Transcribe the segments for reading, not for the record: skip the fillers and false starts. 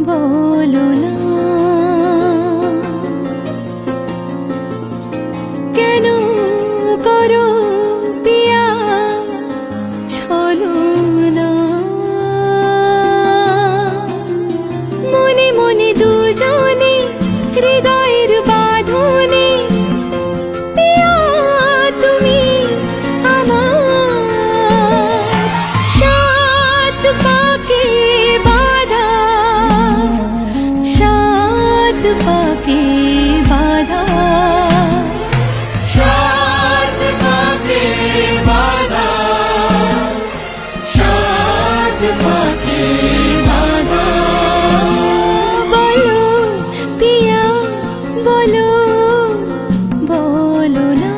বলো না কেন করো পিয়া ছলনা মনে মনে দুজনে হৃদয়ের বাঁধনে পিয়া তুমি আমার সাত পাকে বাঁধা সাত পাকে বাঁধা সাত পাকে বাঁধা সাত পাকে বাঁধা বলো পিয়া বলো বলো না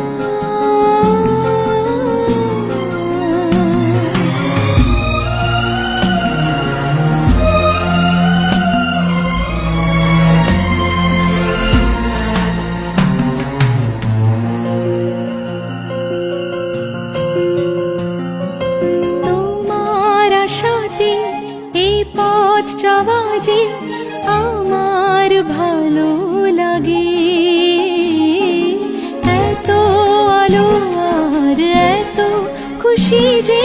তোমার আশাতে এই পথ চলা যে আমার ভালো লাগে এত আলো আর এত খুশি যে